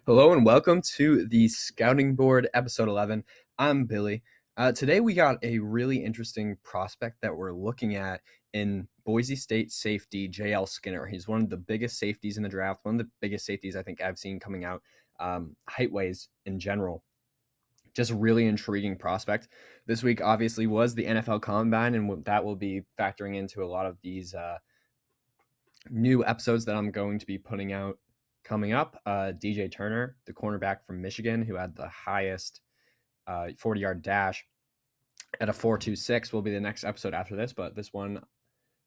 Hello and welcome to the Scouting Board, episode 11. I'm Billy. Today we got a really interesting prospect that we're looking at in Boise State safety J.L. Skinner. He's one of the biggest safeties in the draft, one of the biggest safeties I think I've seen coming out height-wise in general. Just a really intriguing prospect. This week obviously was the NFL Combine, and that will be factoring into a lot of these new episodes that I'm going to be putting out coming up. DJ Turner, the cornerback from Michigan, who had the highest 40-yard dash at a 4.26, will be the next episode after this. But this one,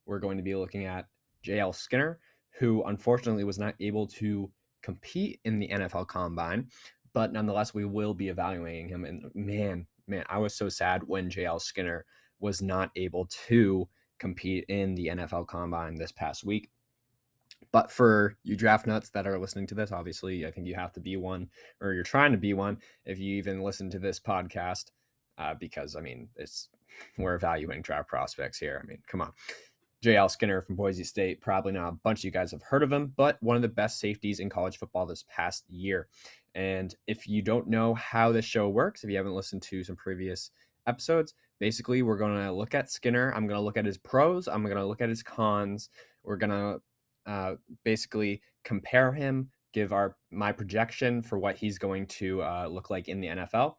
we're going to be looking at J.L. Skinner, who unfortunately was not able to compete in the NFL Combine. But nonetheless, we will be evaluating him. And man, I was so sad when J.L. Skinner was not able to compete in the NFL Combine this past week. But for you draft nuts that are listening to this, obviously, I think you have to be one, or you're trying to be one, if you even listen to this podcast, because I mean, we're evaluating draft prospects here. I mean, come on. J.L. Skinner from Boise State, probably not a bunch of you guys have heard of him, but one of the best safeties in college football this past year. And if you don't know how this show works, if you haven't listened to some previous episodes, basically we're going to look at Skinner. I'm going to look at his pros. I'm going to look at his cons. We're going to basically compare him, give my projection for what he's going to look like in the NFL,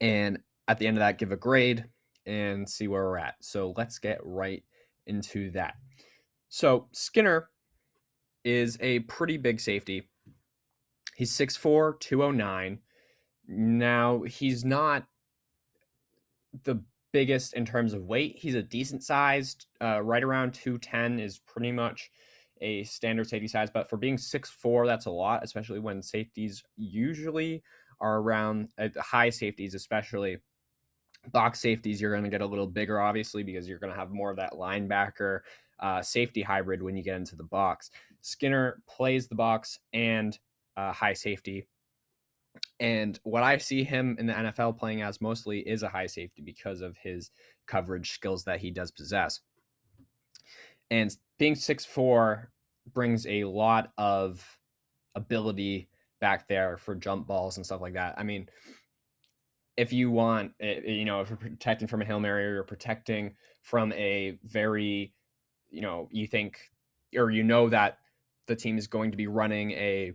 and at the end of that, give a grade and see where we're at. So let's get right into that. So Skinner is a pretty big safety. He's 6'4", 209. Now, he's not the biggest in terms of weight. He's a decent sized, right around 210 is pretty much a standard safety size. But for being 6'4", that's a lot, especially when safeties usually are around high safeties, especially box safeties. You're going to get a little bigger, obviously, because you're going to have more of that linebacker safety hybrid when you get into the box. Skinner plays the box and high safety. And what I see him in the NFL playing as mostly is a high safety because of his coverage skills that he does possess. And being 6'4" brings a lot of ability back there for jump balls and stuff like that. I mean, if you want, if you're protecting from a Hail Mary, or you're protecting from a very, you think, or that the team is going to be running a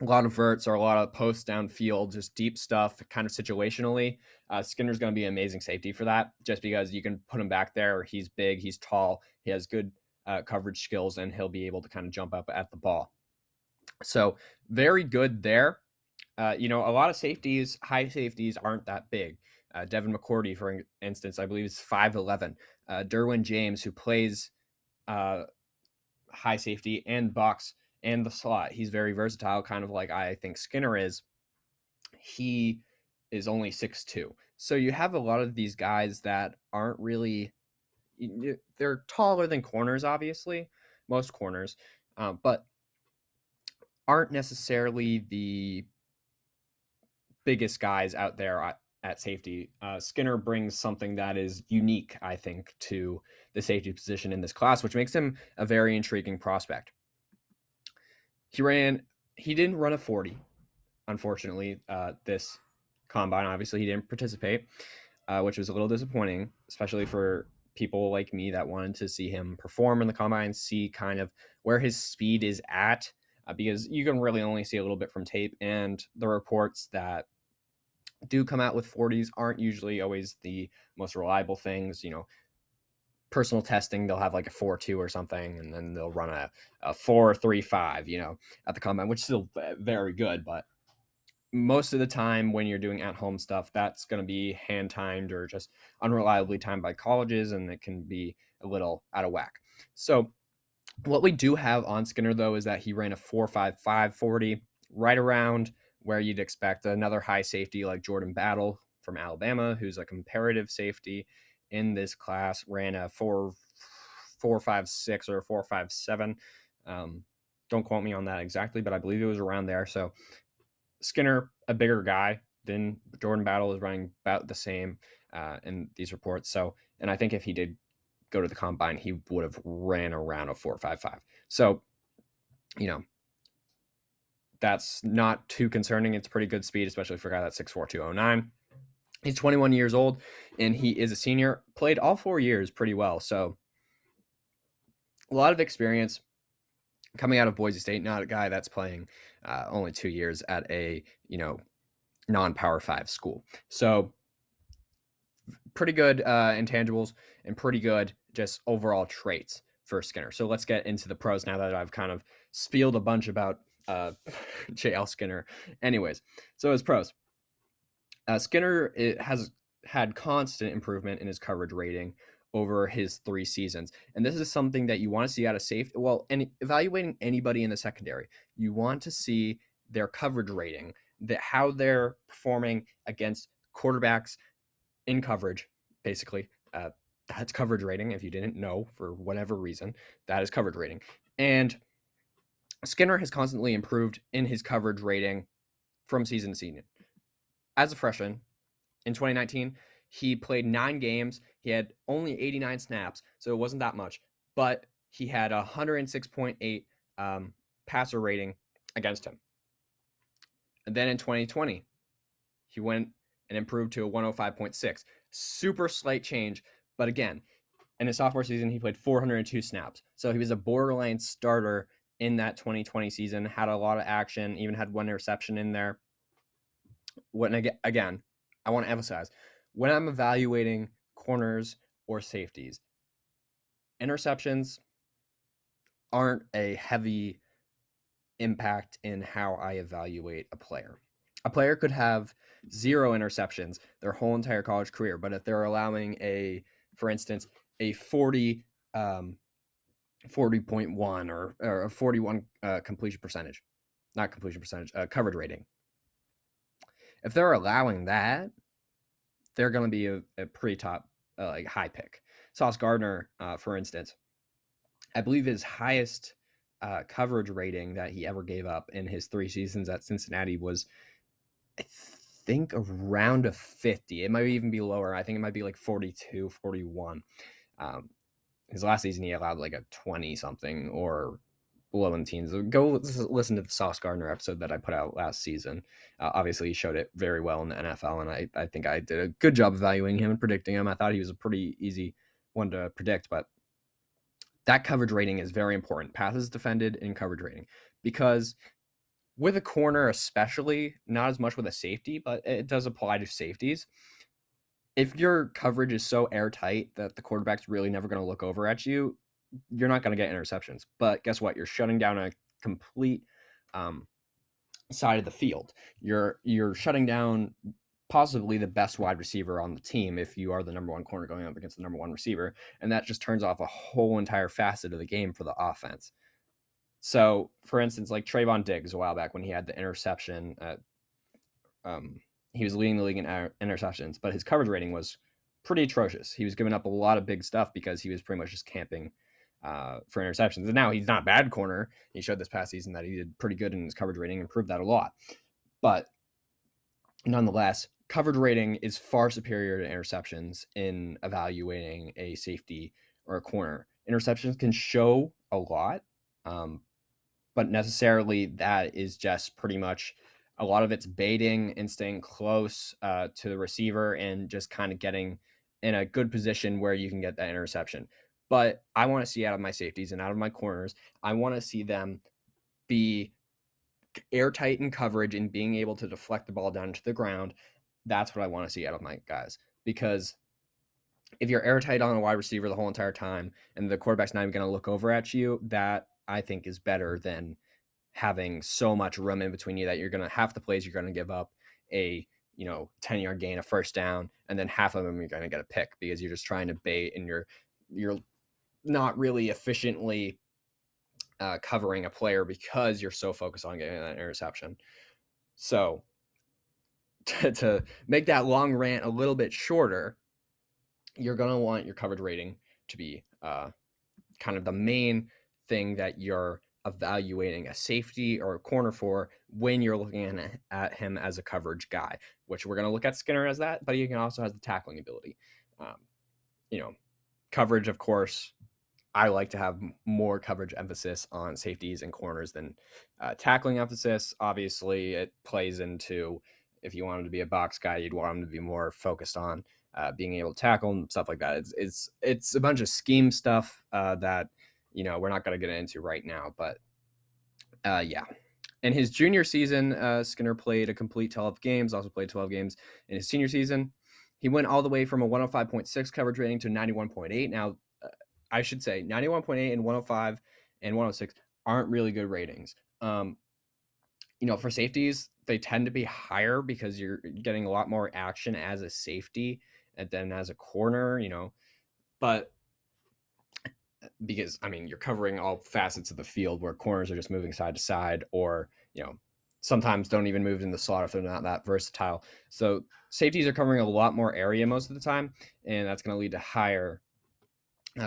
lot of verts or a lot of posts downfield, just deep stuff, kind of situationally, Skinner's going to be an amazing safety for that, just because you can put him back there. He's big, he's tall, he has good coverage skills, and he'll be able to kind of jump up at the ball. So very good there. A lot of safeties, high safeties, aren't that big. Devin McCourty, for instance, I believe is 5'11". Derwin James, who plays high safety and box and the slot, he's very versatile, kind of like I think Skinner is. He is only 6'2". So you have a lot of these guys that aren't really, they're taller than corners, obviously, most corners, but aren't necessarily the biggest guys out there at safety. Skinner brings something that is unique, I think, to the safety position in this class, which makes him a very intriguing prospect. He didn't run a 40, unfortunately, this combine. Obviously, he didn't participate, which was a little disappointing, especially for people like me that wanted to see him perform in the combine, see kind of where his speed is at, because you can really only see a little bit from tape, and the reports that do come out with 40s aren't usually always the most reliable things. Personal testing, they'll have like a 4.2 or something, and then they'll run a 4.35, at the combine, which is still very good. But most of the time when you're doing at-home stuff, that's going to be hand-timed or just unreliably timed by colleges, and it can be a little out of whack. So what we do have on Skinner, though, is that he ran a 4.55 40, right around where you'd expect another high safety like Jordan Battle from Alabama, who's a comparative safety in this class, ran a 4.56 or 4.57. Don't quote me on that exactly, but I believe it was around there. So Skinner, a bigger guy than Jordan Battle, is running about the same in these reports. So, and I think if he did go to the combine, he would have ran around a 4.55. So, That's not too concerning. It's pretty good speed, especially for a guy that's 6'4", 209. He's 21 years old, and he is a senior. Played all 4 years pretty well, so a lot of experience coming out of Boise State. Not a guy that's playing only 2 years at a non-Power 5 school. So pretty good intangibles and pretty good just overall traits for Skinner. So let's get into the pros now that I've kind of spieled a bunch about JL Skinner. Anyways, so his pros. Skinner has had constant improvement in his coverage rating over his 3 seasons. And this is something that you want to see out of safety. Well, and evaluating anybody in the secondary, you want to see their coverage rating, that how they're performing against quarterbacks in coverage, basically. That's coverage rating. If you didn't know for whatever reason, that is coverage rating. And Skinner has constantly improved in his coverage rating from season to season. As a freshman in 2019, he played 9 games. He had only 89 snaps, so it wasn't that much. But he had a 106.8 passer rating against him. And then in 2020, he went and improved to a 105.6. Super slight change, but again, in his sophomore season, he played 402 snaps. So he was a borderline starter in that 2020 season, had a lot of action, even had 1 interception in there. Again, I want to emphasize, when I'm evaluating corners or safeties, interceptions aren't a heavy impact in how I evaluate a player. A player could have 0 interceptions their whole entire college career, but if they're allowing for instance, a 40.1 or a 41 completion percentage, not completion percentage, coverage rating. If they're allowing that, they're going to be a pretty top, like high pick. Sauce Gardner, for instance, I believe his highest coverage rating that he ever gave up in his 3 seasons at Cincinnati was, I think, around a 50. It might even be lower. I think it might be like 42, 41. His last season, he allowed like a 20 something or below in the teens. Go listen to the Sauce Gardner episode that I put out last season. Obviously, he showed it very well in the NFL, and I think I did a good job evaluating him and predicting him. I thought he was a pretty easy one to predict, but that coverage rating is very important. Passes defended and coverage rating, because with a corner especially, not as much with a safety, but it does apply to safeties. If your coverage is so airtight that the quarterback's really never going to look over at you, you're not going to get interceptions. But guess what? You're shutting down a complete side of the field. You're shutting down possibly the best wide receiver on the team if you are the number 1 corner going up against the number 1 receiver, and that just turns off a whole entire facet of the game for the offense. So, for instance, like Trayvon Diggs a while back when he had the interception, he was leading the league in interceptions, but his coverage rating was pretty atrocious. He was giving up a lot of big stuff because he was pretty much just camping for interceptions. And now he's not a bad corner. He showed this past season that he did pretty good in his coverage rating, improved that a lot. But nonetheless, coverage rating is far superior to interceptions in evaluating a safety or a corner. Interceptions can show a lot, but necessarily that is just pretty much a lot of it's baiting and staying close to the receiver and just kind of getting in a good position where you can get that interception. But I want to see out of my safeties and out of my corners, I want to see them be airtight in coverage and being able to deflect the ball down to the ground. That's what I want to see out of my guys, because if you're airtight on a wide receiver the whole entire time and the quarterback's not even going to look over at you, that I think is better than having so much room in between you that you're going to, half the plays you're going to give up a 10-yard gain, a first down, and then half of them you're going to get a pick because you're just trying to bait and you're not really efficiently covering a player because you're so focused on getting that interception. So to make that long rant a little bit shorter, you're going to want your coverage rating to be kind of the main thing that you're evaluating a safety or a corner for when you're looking at him as a coverage guy, which we're going to look at Skinner as that, but he can also has the tackling ability. Coverage, of course, I like to have more coverage emphasis on safeties and corners than tackling emphasis. Obviously, it plays into if you want him to be a box guy, you'd want him to be more focused on being able to tackle and stuff like that. It's a bunch of scheme stuff that we're not going to get into right now, but yeah. In his junior season, Skinner played a complete 12 games, also played 12 games in his senior season. He went all the way from a 105.6 coverage rating to 91.8. Now, I should say 91.8 and 105 and 106 aren't really good ratings. For safeties, they tend to be higher because you're getting a lot more action as a safety than as a corner, but because you're covering all facets of the field where corners are just moving side to side or, sometimes don't even move in the slot if they're not that versatile. So safeties are covering a lot more area most of the time, and that's going to lead to higher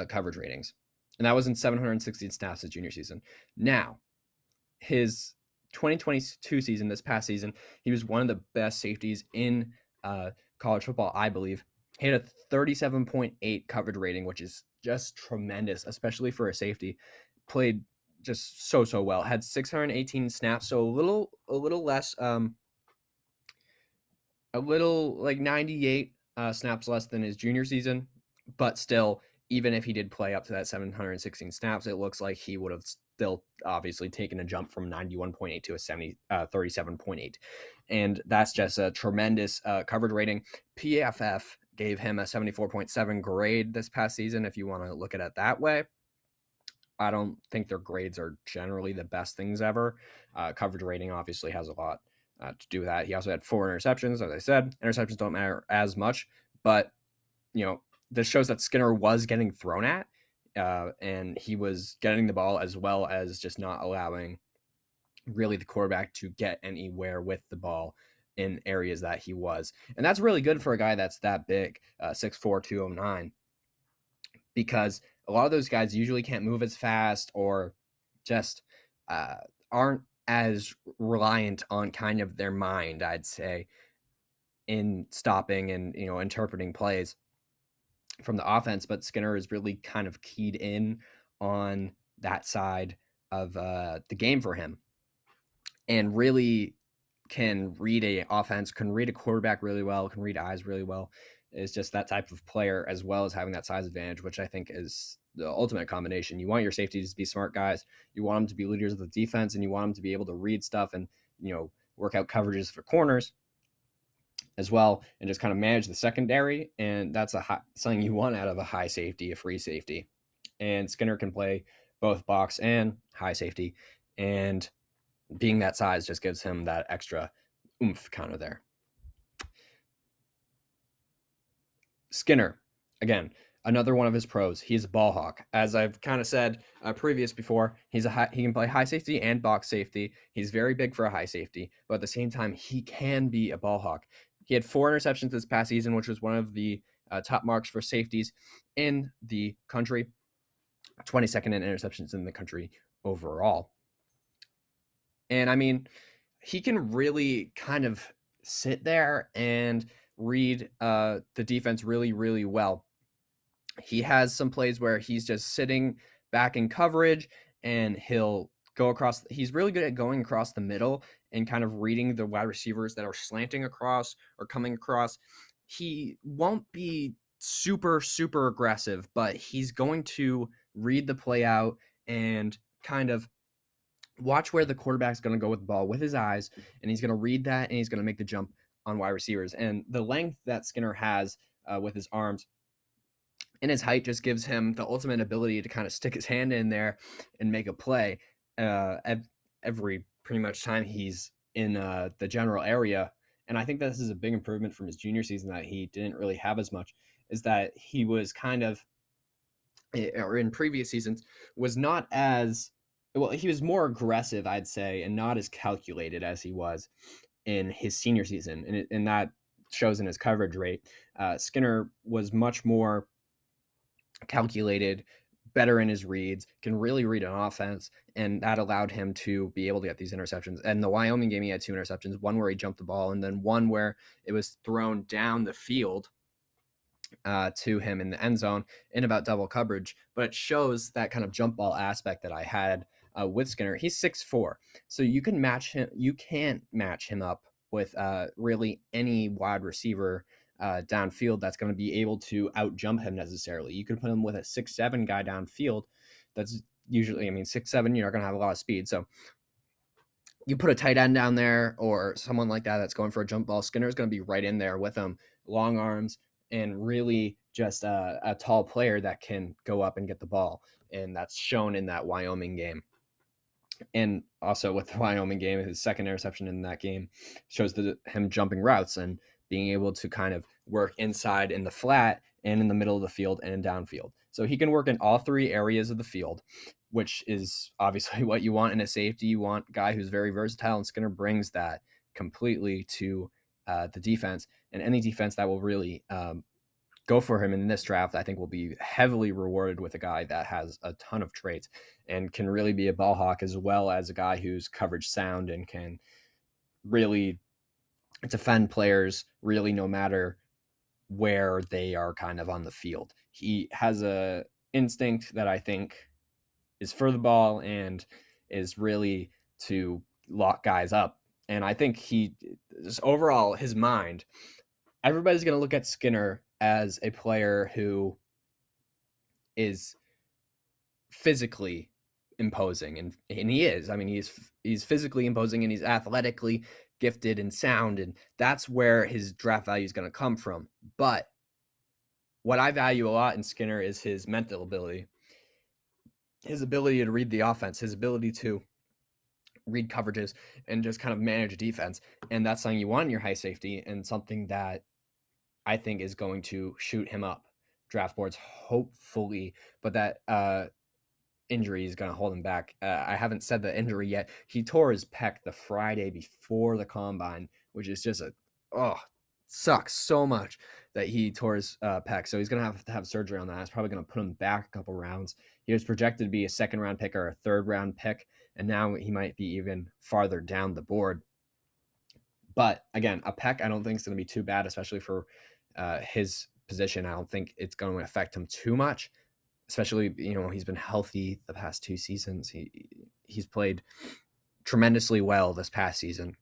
coverage ratings. And that was in 716 snaps his junior season. Now, his 2022 season, this past season, he was one of the best safeties in college football, I believe. He had a 37.8 coverage rating, which is just tremendous, especially for a safety. Played just so well. Had 618 snaps, so a little less, a little like 98 snaps less than his junior season, but still, even if he did play up to that 716 snaps, it looks like he would have still obviously taken a jump from 91.8 to a 37.8. And that's just a tremendous coverage rating. PFF gave him a 74.7 grade this past season, if you want to look at it that way. I don't think their grades are generally the best things ever. Coverage rating obviously has a lot to do with that. He also had 4 interceptions. As I said, interceptions don't matter as much, but this shows that Skinner was getting thrown at, and he was getting the ball as well as just not allowing really the quarterback to get anywhere with the ball in areas that he was. And that's really good for a guy that's that big, 6'4", 209, because a lot of those guys usually can't move as fast or just uh, aren't as reliant on kind of their mind, I'd say, in stopping and interpreting plays from the offense. But Skinner is really kind of keyed in on that side of the game for him, and really can read a offense, can read a quarterback really well, can read eyes really well. Is just that type of player, as well as having that size advantage, which I think is the ultimate combination. You want your safeties to be smart guys. You want them to be leaders of the defense, and you want them to be able to read stuff and work out coverages for corners as well, and just kind of manage the secondary. And that's something you want out of a high safety, a free safety. And Skinner can play both box and high safety, and being that size just gives him that extra oomph kind of there. Skinner, again, another one of his pros. He's a ball hawk. As I've kind of said before, he can play high safety and box safety. He's very big for a high safety, but at the same time, he can be a ball hawk. He had 4 interceptions this past season, which was one of the top marks for safeties in the country, 22nd in interceptions in the country overall. And he can really kind of sit there and read the defense really, really well. He has some plays where he's just sitting back in coverage and he'll go across. He's really good at going across the middle and kind of reading the wide receivers that are slanting across or coming across. He won't be super, super aggressive, but he's going to read the play out and kind of watch where the quarterback's going to go with the ball with his eyes, and he's going to read that, and he's going to make the jump on wide receivers. And the length that Skinner has with his arms and his height just gives him the ultimate ability to kind of stick his hand in there and make a play every pretty much time he's in the general area. And I think this is a big improvement from his junior season that he didn't really have as much, is that he was kind of, or in previous seasons, was not as well. He was more aggressive, I'd say, and not as calculated as he was in his senior season, and that shows in his coverage rate. Skinner was much more calculated, better in his reads, can really read an offense, and that allowed him to be able to get these interceptions. And the Wyoming game, he had 2 interceptions, one where he jumped the ball, and then one where it was thrown down the field to him in the end zone in about double coverage, but it shows that kind of jump ball aspect that I had with Skinner. He's 6'4", so you can match him. You can't match him up with really any wide receiver downfield that's going to be able to out jump him necessarily. You could put him with a 6'7" guy downfield. That's usually, I mean, 6'7", you're not going to have a lot of speed. So you put a tight end down there or someone like that that's going for a jump ball, Skinner's going to be right in there with him, long arms, and really just a tall player that can go up and get the ball. And that's shown in that Wyoming game. And also with the Wyoming game, his second interception in that game shows him jumping routes and being able to kind of work inside in the flat and in the middle of the field and in downfield. So he can work in all three areas of the field, which is obviously what you want in a safety. You want a guy who's very versatile, and Skinner brings that completely to the defense, and any defense that will really go for him in this draft, I think will be heavily rewarded with a guy that has a ton of traits and can really be a ball hawk, as well as a guy who's coverage sound and can really defend players really no matter where they are kind of on the field. He has a instinct that I think is for the ball and is really to lock guys up. And I think he just overall his mind, everybody's going to look at Skinner as a player who is physically imposing, and he is. I mean, he's physically imposing, and he's athletically gifted and sound, and that's where his draft value is going to come from. But what I value a lot in Skinner is his mental ability, his ability to read the offense, his ability to read coverages and just kind of manage defense. And that's something you want in your high safety, and something that I think is going to shoot him up draft boards, hopefully. But that injury is going to hold him back. I haven't said the injury yet. He tore his pec the Friday before the combine, which is just sucks so much that he tore his pec. So he's going to have surgery on that. It's probably going to put him back a couple rounds. He was projected to be a second round pick or a third round pick, and now he might be even farther down the board. But again, a pec I don't think is going to be too bad, especially for his position. I don't think it's going to affect him too much, especially, he's been healthy the past 2 seasons. He's played tremendously well this past season.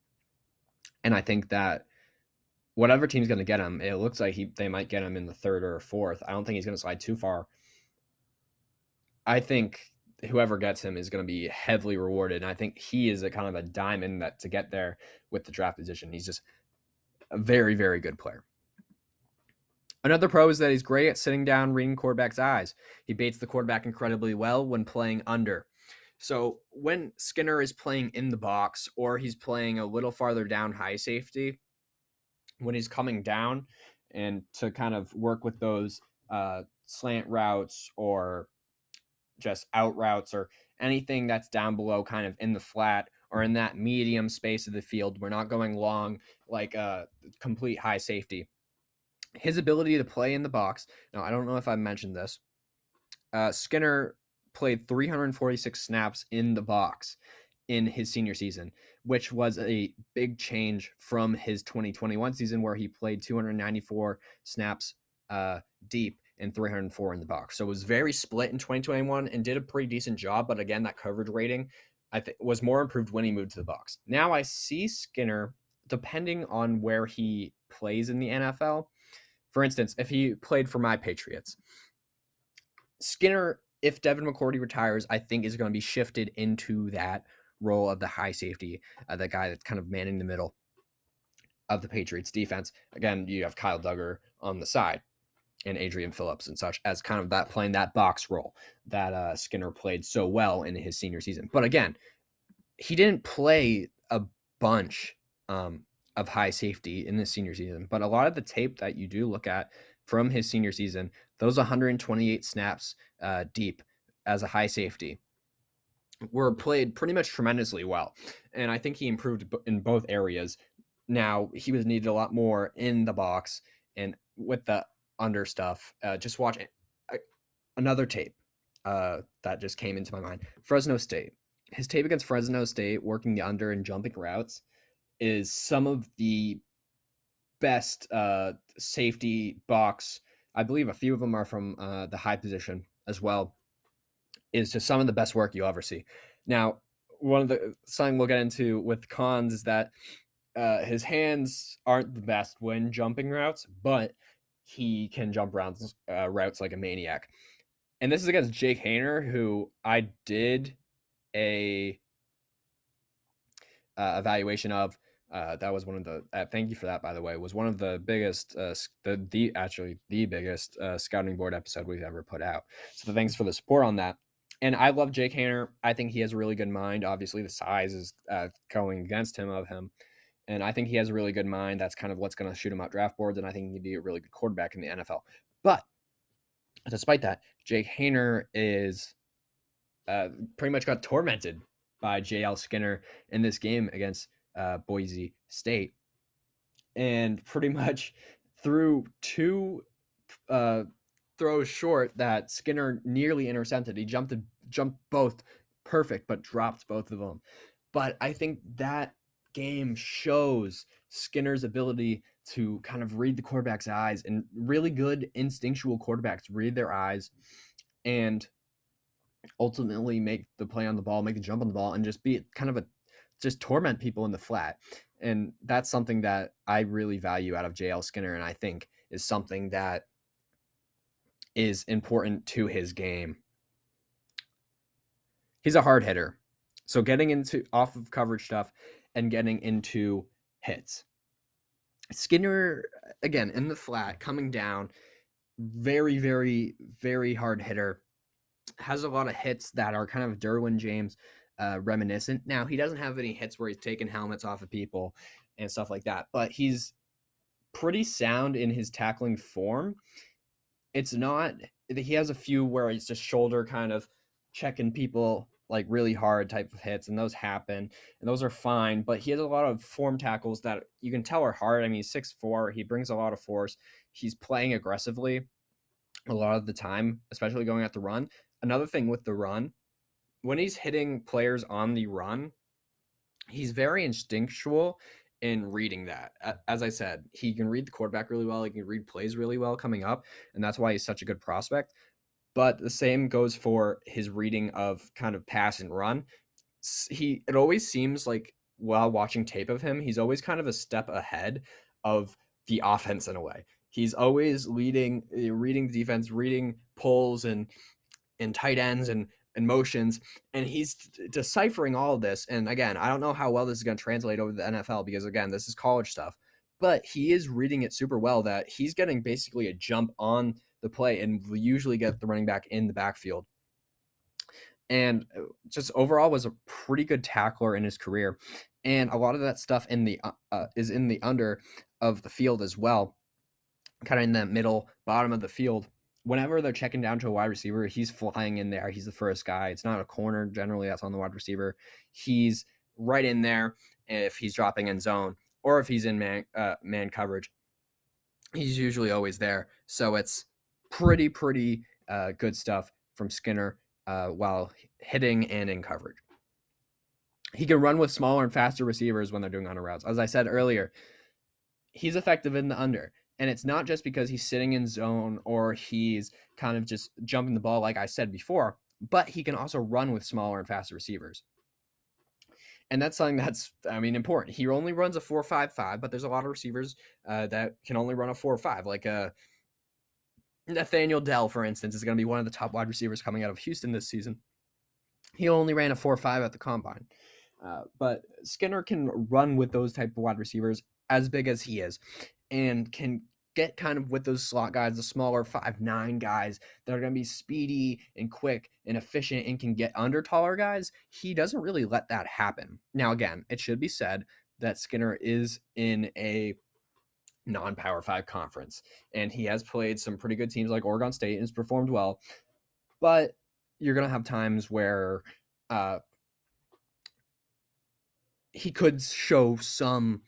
And I think that whatever team's going to get him, it looks like they might get him in the third or fourth. I don't think he's going to slide too far. I think whoever gets him is going to be heavily rewarded. And I think he is a kind of a diamond that to get there with the draft position. He's just a very, very good player. Another pro is that he's great at sitting down, reading quarterback's eyes. He baits the quarterback incredibly well when playing under. So when Skinner is playing in the box, or he's playing a little farther down high safety, when he's coming down and to kind of work with those slant routes or just out routes or anything that's down below kind of in the flat or in that medium space of the field, we're not going long like a complete high safety. His ability to play in the box. Now, I don't know if I mentioned this. Skinner played 346 snaps in the box in his senior season, which was a big change from his 2021 season where he played 294 snaps deep and 304 in the box. So it was very split in 2021 and did a pretty decent job. But again, that coverage rating, I think, was more improved when he moved to the box. Now I see Skinner, depending on where he plays in the NFL. For instance, if he played for my Patriots, Skinner, if Devin McCourty retires, I think is going to be shifted into that role of the high safety, the guy that's kind of manning the middle of the Patriots defense. Again, you have Kyle Duggar on the side and Adrian Phillips and such as kind of that playing that box role that Skinner played so well in his senior season. But again, he didn't play a bunch of high safety in this senior season, but a lot of the tape that you do look at from his senior season, those 128 snaps deep as a high safety were played pretty much tremendously well. And I think he improved in both areas. Now, he was needed a lot more in the box and with the under stuff. Just watch another tape that just came into my mind. Fresno State. His tape against Fresno State, working the under and jumping routes, is some of the best safety box I believe a few of them are from the high position as well, is just some of the best work you'll ever see. Now, one of the something we'll get into with cons is that his hands aren't the best when jumping routes, but he can jump routes like a maniac. And this is against Jake Hayner, who I did a evaluation of. That was one of the. Thank you for that, by the way. Was one of the biggest, the actually the biggest scouting board episode we've ever put out. So thanks for the support on that. And I love Jake Hayner. I think he has a really good mind. Obviously, the size is going against him of him, and I think he has a really good mind. That's kind of what's going to shoot him out draft boards, and I think he'd be a really good quarterback in the NFL. But despite that, Jake Hayner is pretty much got tormented by JL Skinner in this game against Boise State, and pretty much threw two uh, throws short that Skinner nearly intercepted. He jumped both perfect, but dropped both of them. But I think that game shows Skinner's ability to kind of read the quarterback's eyes, and really good instinctual quarterbacks read their eyes and ultimately make the play on the ball, make the jump on the ball, and just be kind of a just torment people in the flat. And that's something that I really value out of JL Skinner, and I think is something that is important to his game. He's a hard hitter. So getting into off of coverage stuff and getting into hits. Skinner, again, in the flat, coming down, very, very, very hard hitter. Has a lot of hits that are kind of Derwin James reminiscent. Now, he doesn't have any hits where he's taking helmets off of people and stuff like that, but he's pretty sound in his tackling form. It's not, he has a few where he's just shoulder kind of checking people like really hard type of hits, and those happen, and those are fine. But he has a lot of form tackles that you can tell are hard. I mean, he's 6'4", he brings a lot of force. He's playing aggressively a lot of the time, especially going at the run. Another thing with the run, when he's hitting players on the run, he's very instinctual in reading that. As I said, he can read the quarterback really well. He can read plays really well coming up, and that's why he's such a good prospect. But the same goes for his reading of kind of pass and run. It always seems like while watching tape of him, he's always kind of a step ahead of the offense in a way. He's always reading the defense, reading pulls and tight ends and motions, and he's deciphering all of this. And again, I don't know how well this is going to translate over to the NFL, because again, this is college stuff, but he is reading it super well, that he's getting basically a jump on the play and will usually get the running back in the backfield. And just overall was a pretty good tackler in his career. And a lot of that stuff in the is in the under of the field as well, kind of in the middle bottom of the field. Whenever they're checking down to a wide receiver, he's flying in there. He's the first guy. It's not a corner generally that's on the wide receiver. He's right in there if he's dropping in zone, or if he's in man coverage. He's usually always there. So it's pretty good stuff from Skinner while hitting and in coverage. He can run with smaller and faster receivers when they're doing under routes. As I said earlier, he's effective in the under. And it's not just because he's sitting in zone or he's kind of just jumping the ball, like I said before, but he can also run with smaller and faster receivers. And that's something that's, I mean, important. He only runs a 4.55, but there's a lot of receivers that can only run a 4.5. Like Nathaniel Dell, for instance, is going to be one of the top wide receivers coming out of Houston this season. He only ran a 4.5 at the combine. But Skinner can run with those type of wide receivers as big as he is, and can get kind of with those slot guys, the smaller 5'9" guys that are going to be speedy and quick and efficient and can get under taller guys. He doesn't really let that happen. Now, again, it should be said that Skinner is in a non-Power 5 conference, and he has played some pretty good teams like Oregon State and has performed well, but you're going to have times where he could show some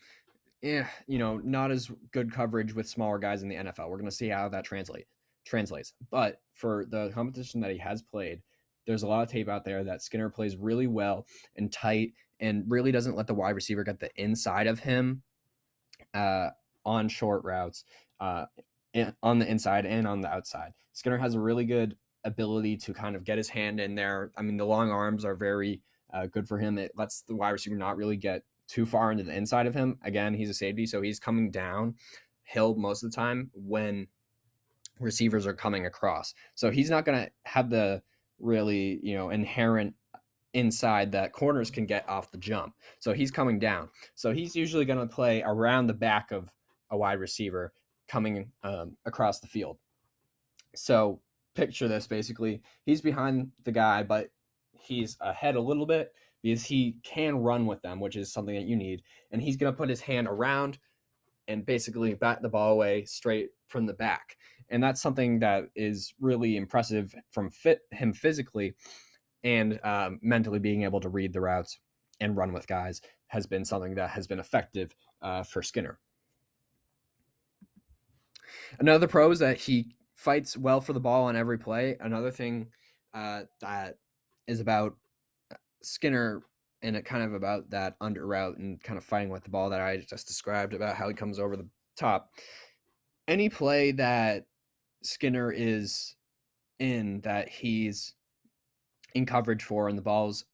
not as good coverage with smaller guys in the NFL. We're going to see how that translates. But for the competition that he has played, there's a lot of tape out there that Skinner plays really well and tight, and really doesn't let the wide receiver get the inside of him on short routes, on the inside and on the outside. Skinner has a really good ability to kind of get his hand in there. I mean, the long arms are very good for him. It lets the wide receiver not really get too far into the inside of him. Again, he's a safety, so he's coming down hill most of the time when receivers are coming across. So he's not going to have the really, inherent inside that corners can get off the jump. So he's coming down. So he's usually going to play around the back of a wide receiver coming across the field. So picture this basically. He's behind the guy, but he's ahead a little bit because he can run with them, which is something that you need. And he's going to put his hand around and basically bat the ball away straight from the back. And that's something that is really impressive from him physically and mentally being able to read the routes and run with guys has been something that has been effective for Skinner. Another pro is that he fights well for the ball on every play. Another thing that is about Skinner and it kind of about that under route and kind of fighting with the ball that I just described about how he comes over the top. Any play that Skinner is in that he's in coverage for and the ball's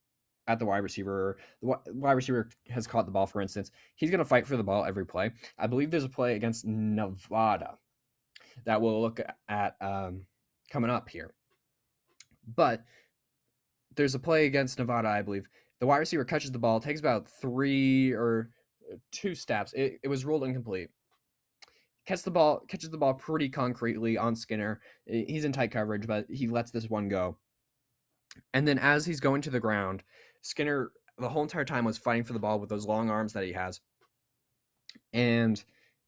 at the wide receiver, the wide receiver has caught the ball, for instance, he's going to fight for the ball every play. I believe there's a play against Nevada that we'll look at coming up here. But there's a play against Nevada, I believe. The wide receiver catches the ball, takes about 3 or 2 steps. It was ruled incomplete. Catches the ball pretty concretely on Skinner. He's in tight coverage, but he lets this one go. And then as he's going to the ground, Skinner the whole entire time was fighting for the ball with those long arms that he has. And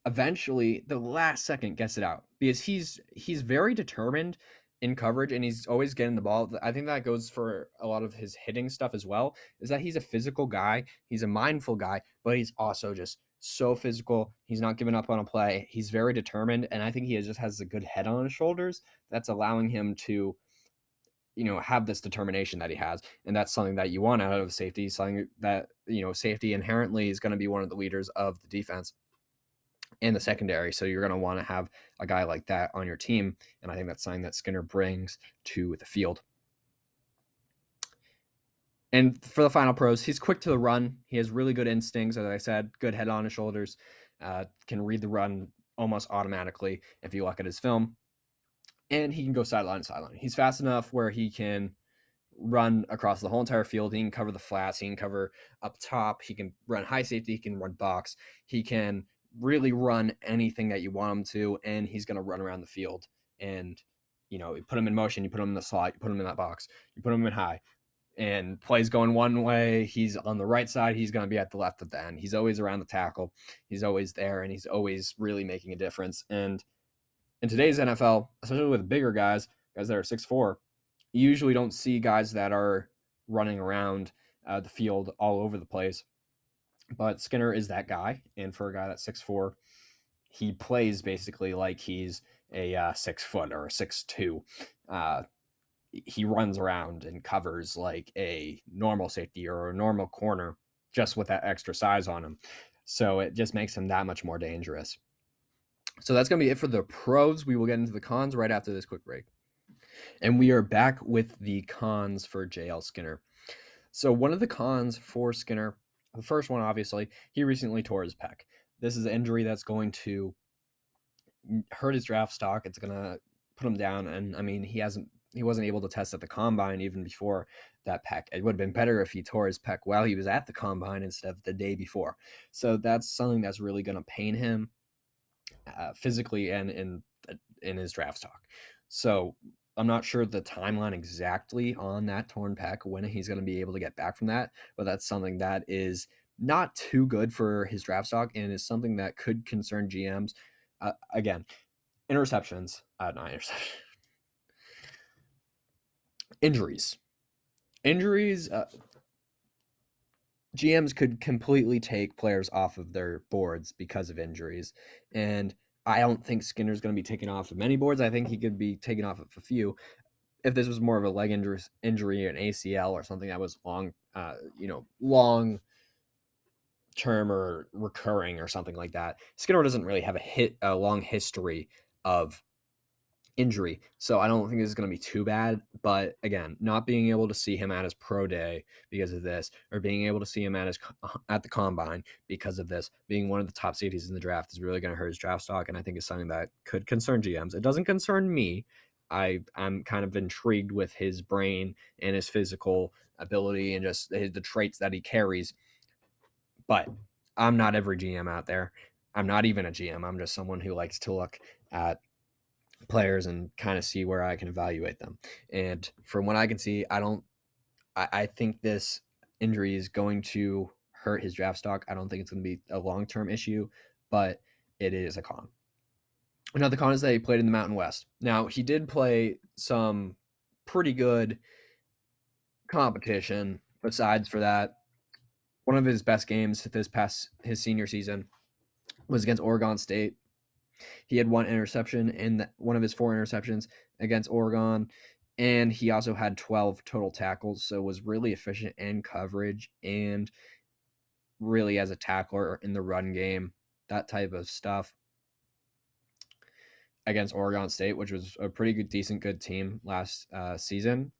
eventually the last second gets it out because he's very determined in coverage and he's always getting the ball. I think that goes for a lot of his hitting stuff as well, is that he's a physical guy, he's a mindful guy, but he's also just so physical. He's not giving up on a play. He's very determined, and I think he just has a good head on his shoulders that's allowing him to have this determination that he has. And that's something that you want out of safety, something that, safety inherently is going to be one of the leaders of the defense in the secondary. So you're going to want to have a guy like that on your team. And I think that's something that Skinner brings to the field. And for the final pros, he's quick to the run. He has really good instincts, as I said, good head on his shoulders, can read the run almost automatically if you look at his film. And he can go sideline to sideline. He's fast enough where he can run across the whole entire field. He can cover the flats. He can cover up top. He can run high safety. He can run box. He can really run anything that you want him to, and he's going to run around the field. And, you put him in motion, you put him in the slot, you put him in that box, you put him in high, and plays going one way, he's on the right side, he's going to be at the left at the end. He's always around the tackle. He's always there, and he's always really making a difference. And in today's NFL, especially with bigger guys that are 6'4", you usually don't see guys that are running around the field all over the place. But Skinner is that guy, and for a guy that's 6'4", he plays basically like he's a 6 foot or a 6'2". He runs around and covers like a normal safety or a normal corner, just with that extra size on him. So it just makes him that much more dangerous. So that's going to be it for the pros. We will get into the cons right after this quick break. And we are back with the cons for JL Skinner. So one of the cons for Skinner, the first one, obviously, he recently tore his pec. This is an injury that's going to hurt his draft stock. It's going to put him down. And I mean, he wasn't able to test at the combine even before that pec. It would have been better if he tore his pec while he was at the combine instead of the day before. So that's something that's really going to pain him physically and in his draft stock. So I'm not sure the timeline exactly on that torn pec, when he's going to be able to get back from that, but that's something that is not too good for his draft stock and is something that could concern GMs. Again, interceptions, not interceptions. Injuries. GMs could completely take players off of their boards because of injuries. And I don't think Skinner's going to be taken off of many boards. I think he could be taken off of a few. If this was more of a leg injury, an ACL or something that was long term or recurring or something like that, Skinner doesn't really have a long history of injury. So I don't think this is going to be too bad. But again, not being able to see him at his pro day because of this, or being able to see him at the combine because of this, being one of the top safeties in the draft is really going to hurt his draft stock, and I think it's something that could concern GMs. It doesn't concern me. I'm kind of intrigued with his brain and his physical ability and just the traits that he carries. But I'm not every GM out there. I'm not even a GM. I'm just someone who likes to look at players and kind of see where I can evaluate them. And from what I can see, I think this injury is going to hurt his draft stock. I don't think it's going to be a long term issue, but it is a con. Another con is that he played in the Mountain West. Now, he did play some pretty good competition besides for that. One of his best games this past his senior season was against Oregon State. He had one interception in one of his four interceptions against Oregon, and he also had 12 total tackles, so was really efficient in coverage and really as a tackler in the run game, that type of stuff against Oregon State, which was a pretty good, decent, good team last season,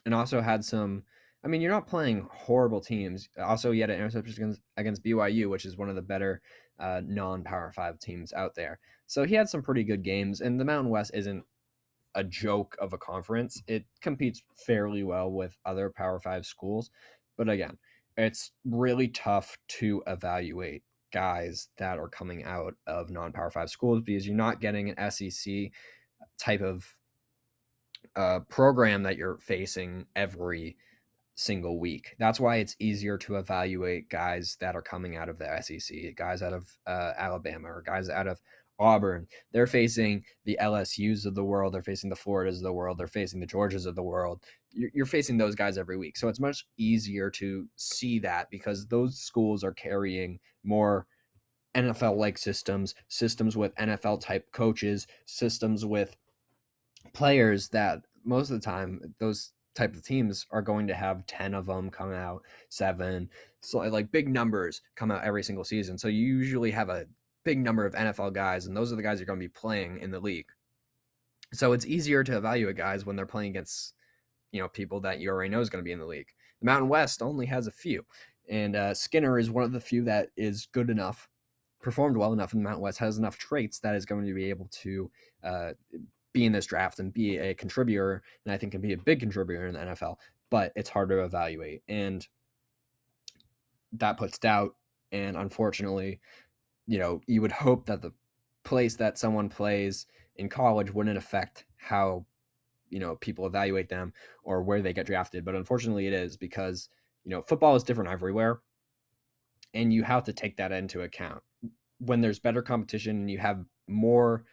and also had some. I mean, you're not playing horrible teams. Also, he had an interception against BYU, which is one of the better non-Power Five teams out there. So he had some pretty good games, and the Mountain West isn't a joke of a conference. It competes fairly well with other Power Five schools, but again, it's really tough to evaluate guys that are coming out of non-Power Five schools because you're not getting an SEC type of program that you're facing every single week. That's why it's easier to evaluate guys that are coming out of the SEC, guys out of Alabama, or guys out of Auburn. They're facing the LSUs of the world. They're facing the Floridas of the world. They're facing the Georgias of the world. You're facing those guys every week. So it's much easier to see that because those schools are carrying more NFL like systems with NFL type coaches, systems with players that most of the time those type of teams are going to have 10 of them come out, 7, so like big numbers come out every single season. So you usually have a big number of NFL guys, and those are the guys you're going to be playing in the league. So it's easier to evaluate guys when they're playing against people that you already know is going to be in the league. The Mountain West only has a few, and Skinner is one of the few that is good enough, performed well enough in the Mountain West, has enough traits that is going to be able to uh, be in this draft and be a contributor, and I think can be a big contributor in the NFL. But it's hard to evaluate, and that puts doubt. And unfortunately, you would hope that the place that someone plays in college wouldn't affect how people evaluate them or where they get drafted. But unfortunately, it is because football is different everywhere, and you have to take that into account when there's better competition and you have more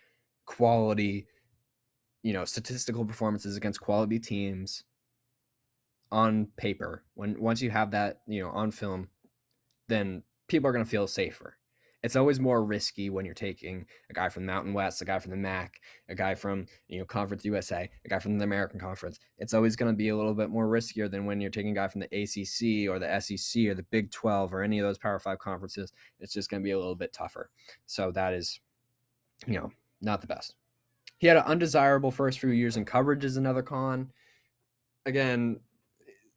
quality statistical performances against quality teams on paper. When once you have that, on film, then people are going to feel safer. It's always more risky when you're taking a guy from the Mountain West, a guy from the MAC, a guy from Conference USA, a guy from the American Conference. It's always going to be a little bit more riskier than when you're taking a guy from the ACC or the SEC or the Big 12 or any of those Power 5 conferences. It's just going to be a little bit tougher. So that is, not the best. He had an undesirable first few years in coverage is another con. Again,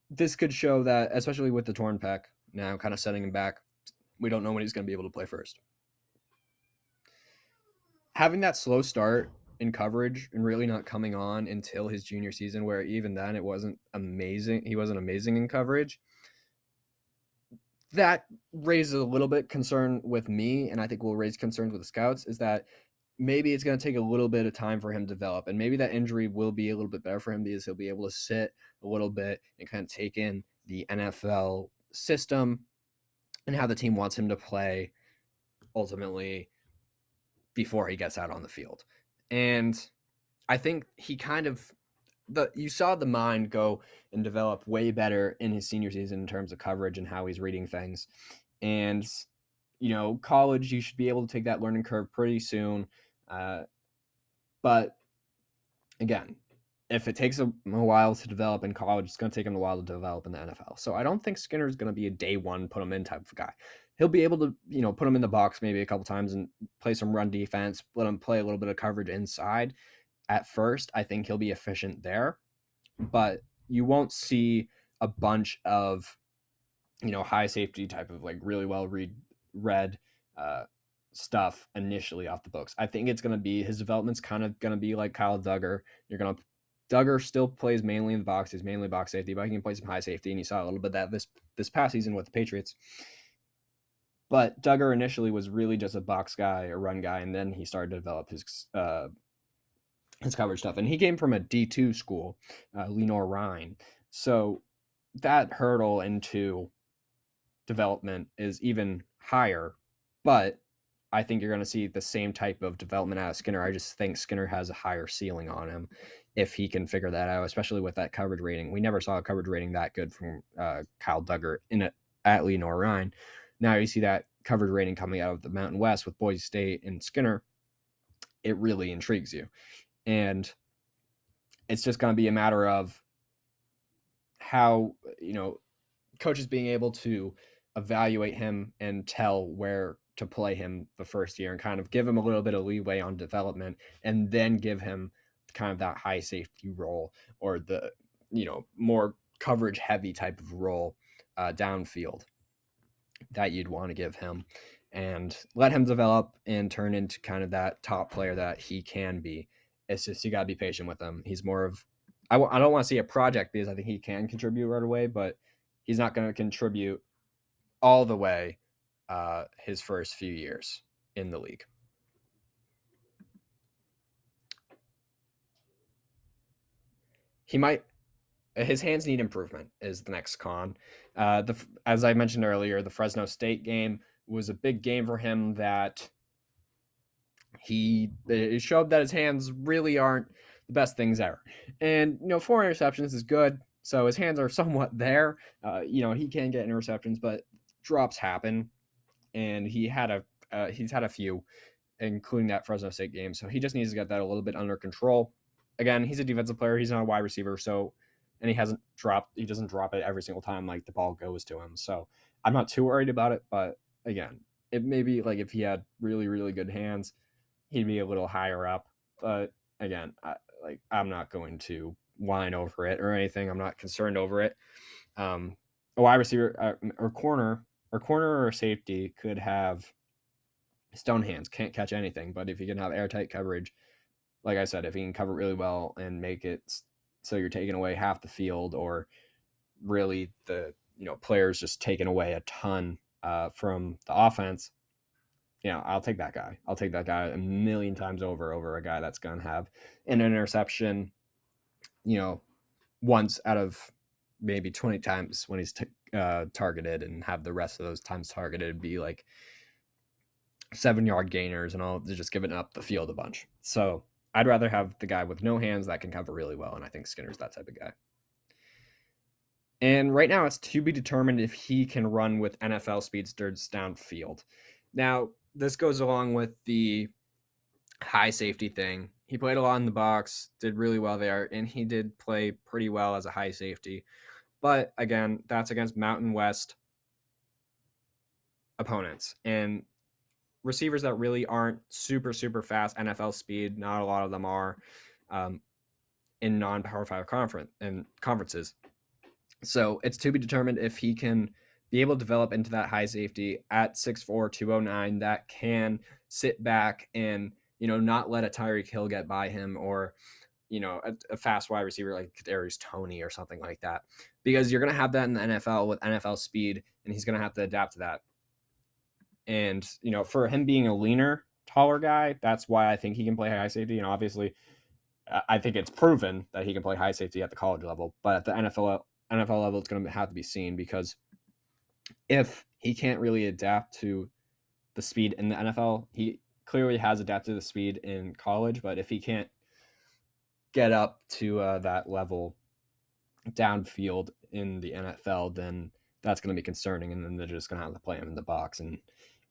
this could show that, especially with the torn pec now kind of setting him back, we don't know when he's going to be able to play first. Having that slow start in coverage and really not coming on until his junior season, where even then it wasn't amazing. He wasn't amazing in coverage. That raises a little bit concern with me, and I think will raise concerns with the scouts, is that maybe it's going to take a little bit of time for him to develop, and maybe that injury will be a little bit better for him because he'll be able to sit a little bit and kind of take in the NFL system and how the team wants him to play ultimately before he gets out on the field. And I think he kind of you saw the mind go and develop way better in his senior season in terms of coverage and how he's reading things. And college, you should be able to take that learning curve pretty soon. But again, if it takes a while to develop in college, it's going to take him a while to develop in the NFL. So I don't think Skinner is going to be a day one, put him in type of guy. he'll be able to, put him in the box maybe a couple times and play some run defense, let him play a little bit of coverage inside. At first, I think he'll be efficient there, but you won't see a bunch of, high safety type of like really well read uh, stuff initially off the books. I think it's going to be his development's kind of going to be like Kyle Duggar. You're going to Duggar still plays mainly in the box. He's mainly box safety, but he can play some high safety, and you saw a little bit of that this past season with the Patriots. But Duggar initially was really just a box guy, a run guy, and then he started to develop his coverage stuff. And he came from a D2 school, Lenore Rhine. So that hurdle into development is even higher. But I think you're going to see the same type of development out of Skinner. I just think Skinner has a higher ceiling on him if he can figure that out, especially with that coverage rating. We never saw a coverage rating that good from Kyle Duggar at Lenore Rhine. Now you see that coverage rating coming out of the Mountain West with Boise State and Skinner. It really intrigues you. And it's just going to be a matter of how, coaches being able to evaluate him and tell where to play him the first year and kind of give him a little bit of leeway on development, and then give him kind of that high safety role, or the, more coverage heavy type of role downfield that you'd want to give him, and let him develop and turn into kind of that top player that he can be. It's just you got to be patient with him. He's more of, I don't want to see a project, because I think he can contribute right away, but he's not going to contribute all the way his first few years in the league. He might, his hands need improvement is the next con. As I mentioned earlier, the Fresno State game was a big game for him, that it showed that his hands really aren't the best things ever. And 4 interceptions is good, so his hands are somewhat there. He can get interceptions, but drops happen, and he's had a few, including that Fresno State game. So he just needs to get that a little bit under control. Again, he's a defensive player. He's not a wide receiver. So, and he doesn't drop it every single time like the ball goes to him. So I'm not too worried about it. But again, it may be like if he had really, really good hands, he'd be a little higher up. But again, I'm not going to whine over it or anything. I'm not concerned over it. A wide receiver or corner or safety could have stone hands, can't catch anything. But if you can have airtight coverage, like I said, if you can cover really well and make it so you're taking away half the field, or really the players just taking away a ton from the offense, I'll take that guy. I'll take that guy a million times over a guy that's going to have an interception, once out of maybe 20 times when he's targeted, and have the rest of those times targeted be like 7-yard gainers and all. They're just giving up the field a bunch. So I'd rather have the guy with no hands that can cover really well, and I think Skinner's that type of guy. And right now, it's to be determined if he can run with NFL speedsters downfield. Now, this goes along with the high safety thing. He played a lot in the box, did really well there, and he did play pretty well as a high safety. But again, that's against Mountain West opponents and receivers that really aren't super, super fast NFL speed. Not a lot of them are in non-Power 5 conferences. So it's to be determined if he can be able to develop into that high safety at 6'4", 209 that can sit back and, not let a Tyreek Hill get by him, or, a fast wide receiver like Kadarius Toney or something like that. Because you're going to have that in the NFL with NFL speed, and he's going to have to adapt to that. And, for him being a leaner, taller guy, that's why I think he can play high safety. Obviously, I think it's proven that he can play high safety at the college level, but at the NFL level, it's going to have to be seen, because if he can't really adapt to the speed in the NFL, he clearly has adapted to the speed in college, but if he can't get up to that level downfield in the NFL, then that's going to be concerning, and then they're just going to have to play him in the box, and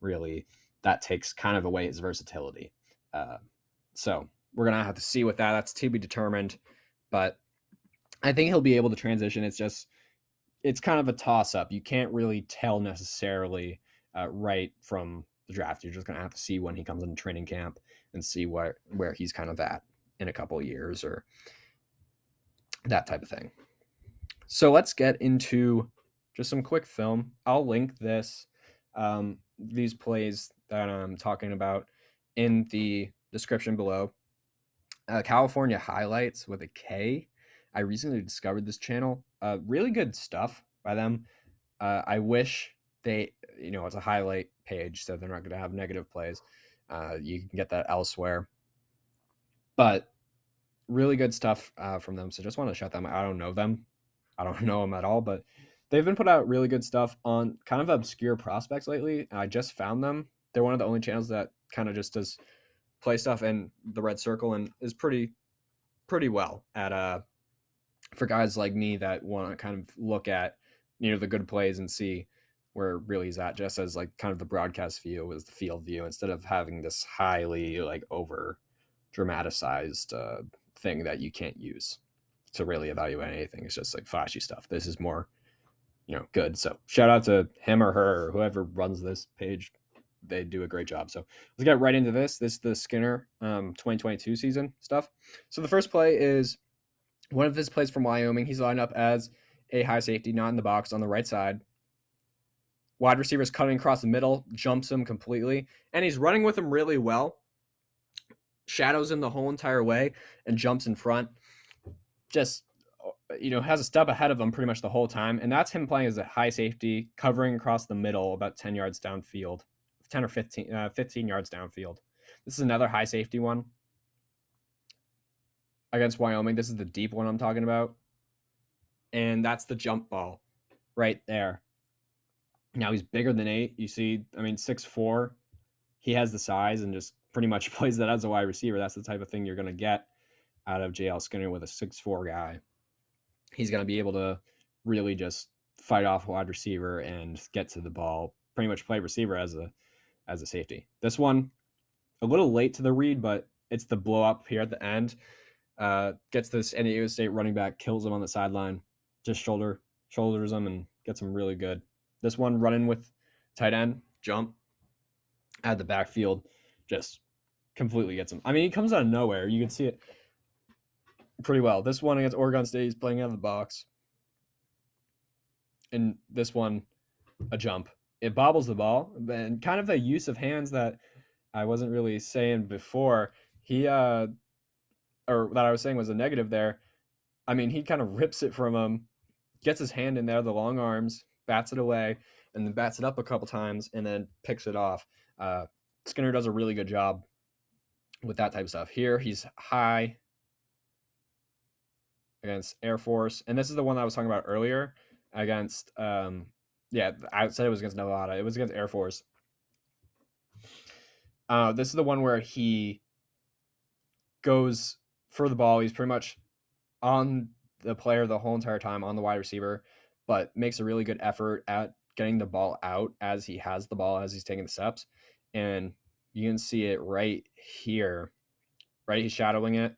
really that takes kind of away his versatility. So we're going to have to see with that. That's to be determined, but I think he'll be able to transition. It's kind of a toss-up. You can't really tell necessarily right from the draft. You're just going to have to see when he comes into training camp and see where he's kind of at in a couple of years or that type of thing. So let's get into just some quick film. I'll link these plays that I'm talking about in the description below. California Highlights with a K. I recently discovered this channel. Really good stuff by them. I wish they, it's a highlight page, so they're not going to have negative plays. You can get that elsewhere. But really good stuff from them. So just want to shout them out. I don't know them. I don't know them at all, but they've been put out really good stuff on kind of obscure prospects lately. I just found them. They're one of the only channels that kind of just does play stuff in the red circle and is pretty well at for guys like me that want to kind of look at the good plays and see where really he's at, just as like kind of the broadcast view was the field view instead of having this highly like over dramatized thing that you can't use to really evaluate anything. It's just like flashy stuff. This is more good. So shout out to him or her or whoever runs this page. They do a great job. So let's get right into this. This is the Skinner 2022 season stuff. So the first play is one of his plays from Wyoming. He's lined up as a high safety, not in the box, on the right side. Wide receiver is cutting across the middle, jumps him completely, and he's running with him really well. Shadows him the whole entire way and jumps in front. Just, has a step ahead of him pretty much the whole time. And that's him playing as a high safety, covering across the middle about 10 yards downfield, 10 or 15 yards downfield. This is another high safety one against Wyoming. This is the deep one I'm talking about. And that's the jump ball right there. Now he's bigger than 8. You see, 6'4". He has the size and just pretty much plays that as a wide receiver. That's the type of thing you're going to get out of JL Skinner with a 6'4" guy. He's going to be able to really just fight off a wide receiver and get to the ball, pretty much play receiver as a safety. This one, a little late to the read, but it's the blow up here at the end. Gets this San Diego State running back, kills him on the sideline, just shoulders him and gets him really good. This one running with tight end, jump at the backfield, just completely gets him. He comes out of nowhere. You can see it pretty well. This one against Oregon State, he's playing out of the box. And this one, a jump. It bobbles the ball, and kind of the use of hands that I wasn't really saying before. He or that I was saying was a negative there. He kind of rips it from him, gets his hand in there, the long arms, bats it away, and then bats it up a couple times, and then picks it off. Skinner does a really good job with that type of stuff. Here, he's high against Air Force, and this is the one that I was talking about earlier against. I said it was against Nevada. It was against Air Force. This is the one where he goes for the ball. He's pretty much on the player the whole entire time, on the wide receiver, but makes a really good effort at getting the ball out as he has the ball, as he's taking the steps. And you can see it right here, right? He's shadowing it,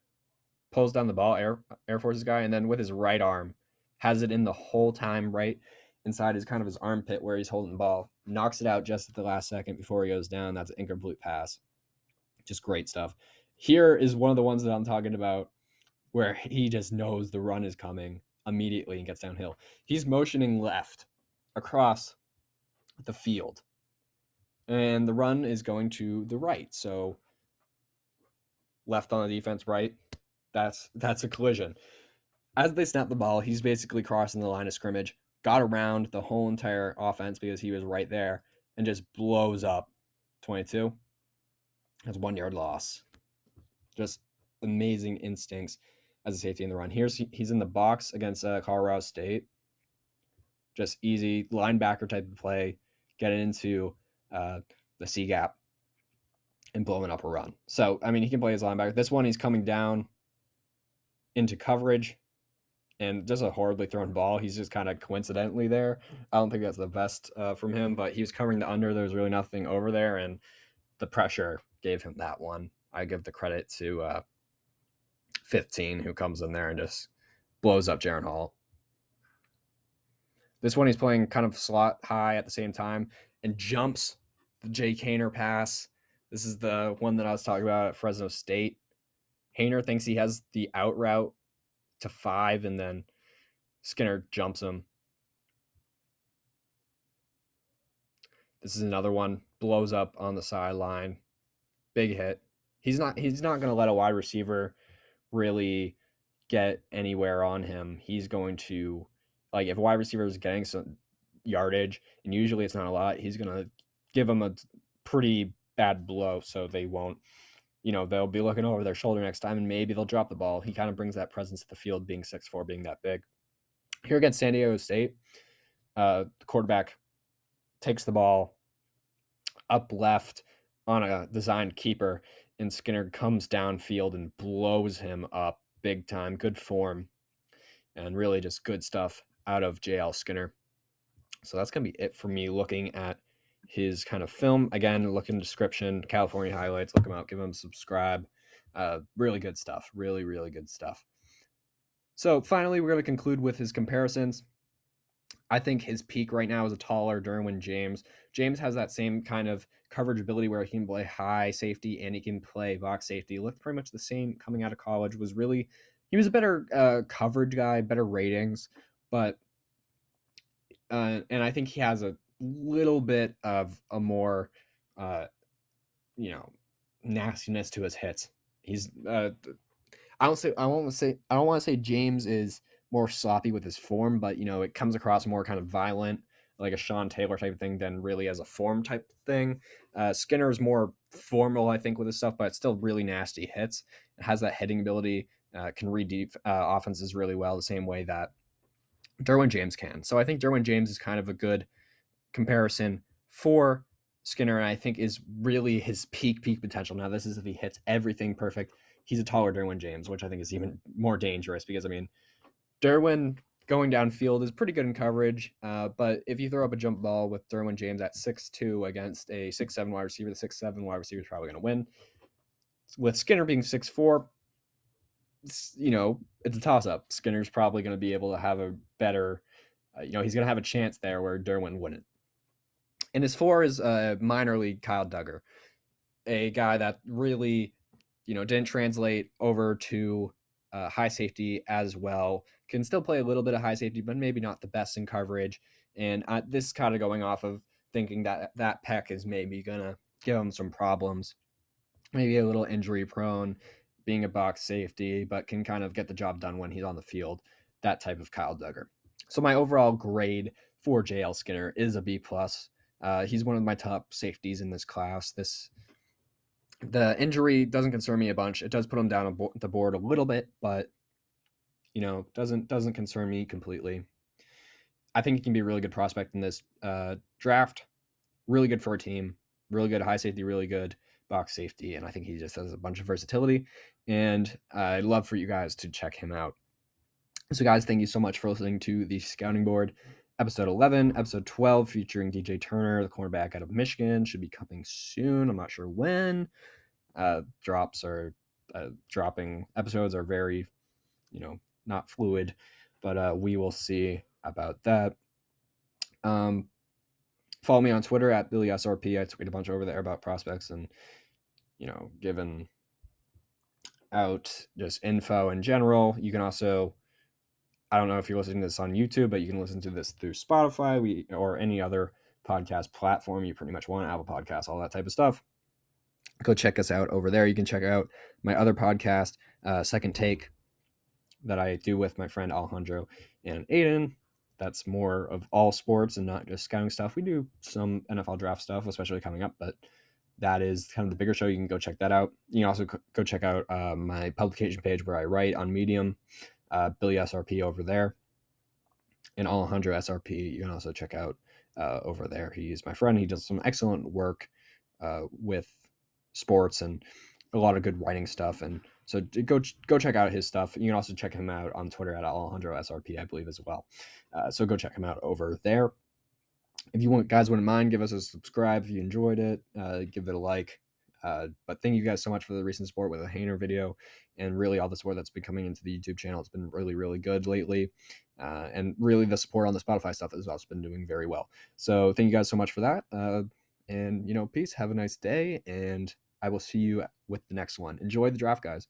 pulls down the ball, Air Force's guy, and then with his right arm, has it in the whole time right inside his kind of his armpit where he's holding the ball, knocks it out just at the last second before he goes down. That's an incomplete pass. Just great stuff. Here is one of the ones that I'm talking about where he just knows the run is coming immediately and gets downhill. He's motioning left across the field, and the run is going to the right. So left on the defense, right. That's a collision. As they snap the ball, he's basically crossing the line of scrimmage, got around the whole entire offense because he was right there, and just blows up 22. That's 1 yard loss. Just amazing instincts as a safety in the run. He's in the box against Colorado State. Just easy linebacker type of play, getting into the C gap and blowing up a run. So, he can play as linebacker. This one, he's coming down into coverage and just a horribly thrown ball. He's just kind of coincidentally there. I don't think that's the best from him, but he was covering the under. There was really nothing over there, and the pressure gave him that one. I give the credit to 15, who comes in there and just blows up Jaron Hall. This one, he's playing kind of slot high at the same time, and jumps the Jake Haener pass. This is the one that I was talking about at Fresno State. Haener thinks he has the out route to 5, and then Skinner jumps him. This is another one, blows up on the sideline. Big hit. He's not going to let a wide receiver really get anywhere on him. He's going to, like, if a wide receiver is getting some yardage, and usually it's not a lot, he's going to give them a pretty bad blow, so they won't, they'll be looking over their shoulder next time, and maybe they'll drop the ball. He kind of brings that presence to the field, being 6'4", being that big. Here against San Diego State, the quarterback takes the ball up left on a designed keeper, and Skinner comes downfield and blows him up big time. Good form, and really just good stuff out of JL Skinner. So that's going to be it for me looking at his kind of film. Again, look in the description, California highlights, look him out, give him a subscribe. Really good stuff. Really, really good stuff. So finally, we're going to conclude with his comparisons. I think his peak right now is a taller Derwin James. James has that same kind of coverage ability where he can play high safety and he can play box safety. He looked pretty much the same coming out of college. He was a better coverage guy, better ratings, but and I think he has a little bit of a more you know nastiness to his hits. He's I don't want to say James is more sloppy with his form, but it comes across more kind of violent, like a Sean Taylor type of thing, than really as a form type thing. Skinner is more formal, I think, with his stuff, but it's still really nasty hits. It has that hitting ability, can read deep offenses really well, the same way that Derwin James can. So I think Derwin James is kind of a good comparison for Skinner, and I think is really his peak potential. Now, this is if he hits everything perfect. He's a taller Derwin James, which I think is even more dangerous because, I mean, Derwin going downfield is pretty good in coverage, but if you throw up a jump ball with Derwin James at 6'2" against a 6'7" wide receiver, the 6'7" wide receiver is probably going to win. With Skinner being 6'4", it's a toss-up. Skinner's probably going to be able to have a better, he's going to have a chance there where Derwin wouldn't. And his 4 is minor league Kyle Duggar, a guy that really, didn't translate over to high safety as well. Can still play a little bit of high safety, but maybe not the best in coverage. And this is kind of going off of thinking that Peck is maybe going to give him some problems. Maybe a little injury prone, being a box safety, but can kind of get the job done when he's on the field. That type of Kyle Duggar. So my overall grade for JL Skinner is a B+. He's one of my top safeties in this class. The injury doesn't concern me a bunch. It does put him down the board a little bit, but doesn't concern me completely. I think he can be a really good prospect in this draft. Really good for a team. Really good high safety. Really good box safety, and I think he just has a bunch of versatility. And I'd love for you guys to check him out. So, guys, thank you so much for listening to the Scouting Board. Episode 11, episode 12, featuring DJ Turner, the cornerback out of Michigan, should be coming soon. I'm not sure when. Dropping episodes are very, not fluid, but we will see about that. Follow me on Twitter at BillySRP. I tweet a bunch over there about prospects and, giving out just info in general. You can also, I don't know if you're listening to this on YouTube, but you can listen to this through Spotify or any other podcast platform you pretty much want, Apple Podcasts, all that type of stuff. Go check us out over there. You can check out my other podcast, Second Take, that I do with my friend Alejandro and Aiden. That's more of all sports and not just scouting stuff. We do some NFL draft stuff, especially coming up, but that is kind of the bigger show. You can go check that out. You can also go check out my publication page where I write on Medium, Billy SRP over there, and Alejandro SRP. You can also check out over there. He's my friend. He does some excellent work with sports and a lot of good writing stuff. And so go check out his stuff. You can also check him out on Twitter at Alejandro SRP, I believe, as well. So go check him out over there. If you guys wouldn't mind, give us a subscribe if you enjoyed it. Give it a like. But thank you guys so much for the recent support with the Haener video and really all the support that's been coming into the YouTube channel. It's been really, really good lately. And really, the support on the Spotify stuff has also been doing very well. So thank you guys so much for that. And peace. Have a nice day, and I will see you with the next one. Enjoy the draft, guys.